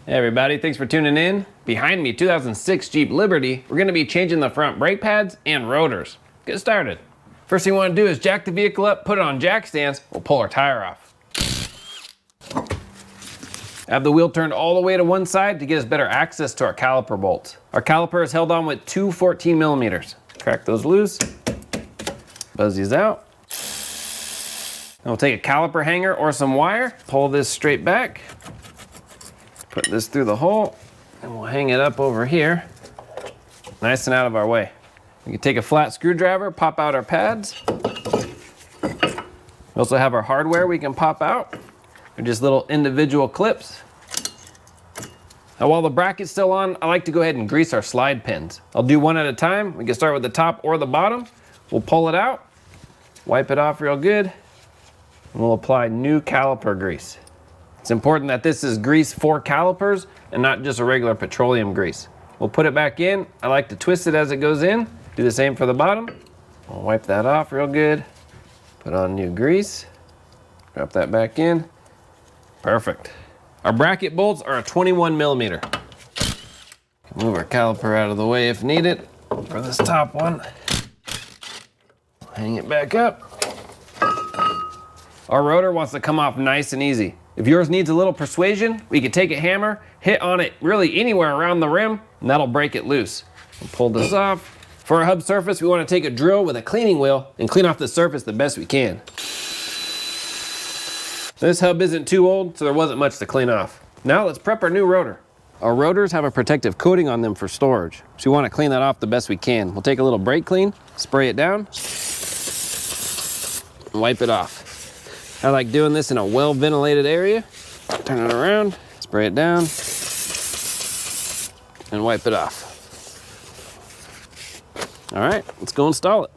Hey everybody, thanks for tuning in. Behind me, 2006 Jeep Liberty, we're gonna be changing the front brake pads and rotors. Get started. First thing you wanna do is jack the vehicle up, put it on jack stands, we'll pull our tire off. Have the wheel turned all the way to one side to get us better access to our caliper bolts. Our caliper is held on with two 14 millimeters. Crack those loose, buzz these out. Then we'll take a caliper hanger or some wire, pull this straight back, put this through the hole, and we'll hang it up over here, nice and out of our way. We can take a flat screwdriver, pop out our pads. We also have our hardware we can pop out. They're just little individual clips. Now while the bracket's still on, I like to go ahead and grease our slide pins. I'll do one at a time. We can start with the top or the bottom. We'll pull it out, wipe it off real good, and we'll apply new caliper grease. It's important that this is grease for calipers and not just a regular petroleum grease. We'll put it back in. I like to twist it as it goes in. Do the same for the bottom. We'll wipe that off real good. Put on new grease. Drop that back in. Perfect. Our bracket bolts are a 21 millimeter. Move our caliper out of the way if needed. For this top one, hang it back up. Our rotor wants to come off nice and easy. If yours needs a little persuasion, we can take a hammer, hit on it really anywhere around the rim, and that'll break it loose. We'll pull this off. For our hub surface, we want to take a drill with a cleaning wheel and clean off the surface the best we can. This hub isn't too old, so there wasn't much to clean off. Now let's prep our new rotor. Our rotors have a protective coating on them for storage, so we want to clean that off the best we can. We'll take a little brake clean, spray it down, and wipe it off. I like doing this in a well-ventilated area. Turn it around, spray it down, and wipe it off. All right, let's go install it.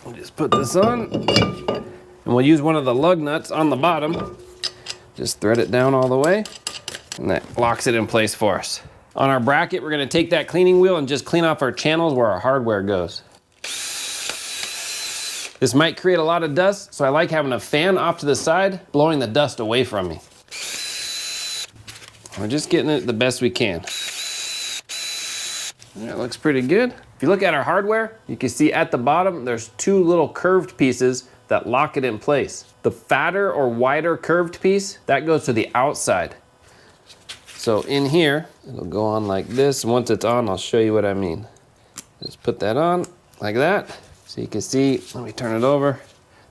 We'll just put this on, and we'll use one of the lug nuts on the bottom. Just thread it down all the way, and that locks it in place for us. On our bracket, we're gonna take that cleaning wheel and just clean off our channels where our hardware goes. This might create a lot of dust, so I like having a fan off to the side, blowing the dust away from me. We're just getting it the best we can. That looks pretty good. If you look at our hardware, you can see at the bottom, there's two little curved pieces that lock it in place. The fatter or wider curved piece, that goes to the outside. So in here, it'll go on like this, and once it's on, I'll show you what I mean. Just put that on like that. So you can see, let me turn it over,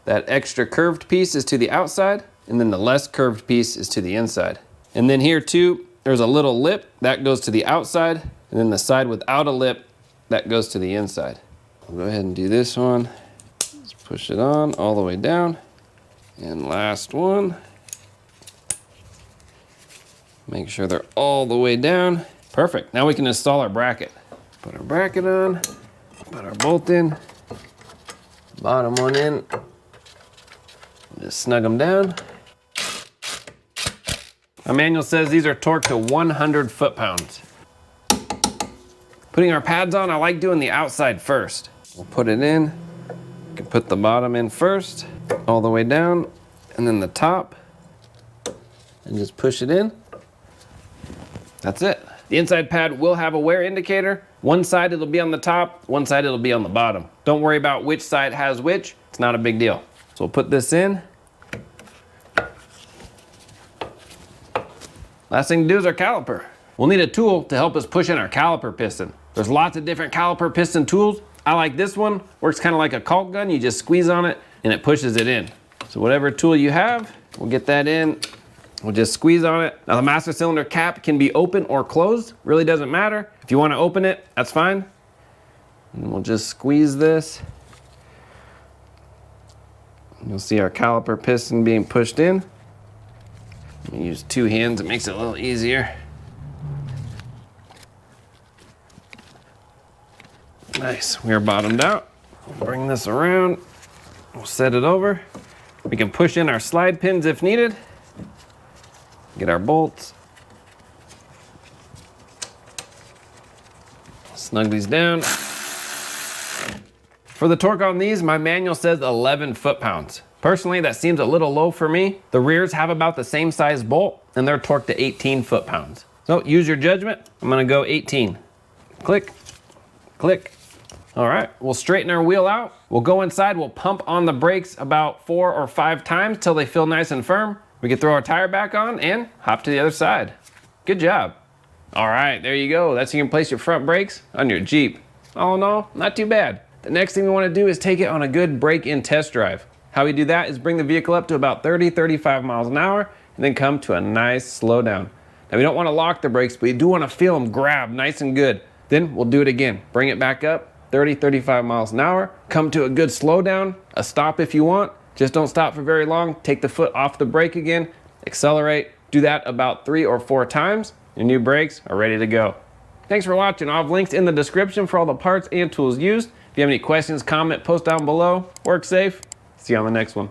that extra curved piece is to the outside, and then the less curved piece is to the inside. And then here too, there's a little lip, that goes to the outside, and then the side without a lip, that goes to the inside. I'll go ahead and do this one. Let's push it on all the way down. And last one. Make sure they're all the way down. Perfect, now we can install our bracket. Put our bracket on, put our bolt in. Bottom one in, just snug them down. My manual says these are torqued to 100 foot-pounds. Putting our pads on, I like doing the outside first. We'll put it in, you can put the bottom in first, all the way down, and then the top, and just push it in. That's it. The inside pad will have a wear indicator. One side it'll be on the top, one side it'll be on the bottom. Don't worry about which side has which, it's not a big deal. So we'll put this in. Last thing to do is our caliper. We'll need a tool to help us push in our caliper piston. There's lots of different caliper piston tools. I like this one, works kind of like a caulk gun. You just squeeze on it and it pushes it in. So whatever tool you have, we'll get that in. We'll just squeeze on it. Now the master cylinder cap can be open or closed, really doesn't matter. If you want to open it, that's fine. And we'll just squeeze this. You'll see our caliper piston being pushed in. Let me use two hands, it makes it a little easier. Nice, we are bottomed out. We'll bring this around, we'll set it over. We can push in our slide pins if needed. Get our bolts. Snug these down. For the torque on these, my manual says 11 foot-pounds. Personally, that seems a little low for me. The rears have about the same size bolt, and they're torqued to 18 foot-pounds. So use your judgment. I'm gonna go 18. Click, click. All right, we'll straighten our wheel out. We'll go inside, we'll pump on the brakes about 4 or 5 times till they feel nice and firm. We can throw our tire back on and hop to the other side. Good job. All right, there you go. That's how you can place your front brakes on your Jeep. All in all, not too bad. The next thing we wanna do is take it on a good break-in test drive. How we do that is bring the vehicle up to about 30, 35 miles an hour and then come to a nice slow down. Now we don't wanna lock the brakes, but you do wanna feel them grab nice and good. Then we'll do it again. Bring it back up, 30, 35 miles an hour, come to a good slow down, a stop if you want. Just don't stop for very long. Take the foot off the brake again, accelerate. Do that about 3 or 4 times. Your new brakes are ready to go. Thanks for watching. I'll have links in the description for all the parts and tools used. If you have any questions, comment, post down below. Work safe. See you on the next one.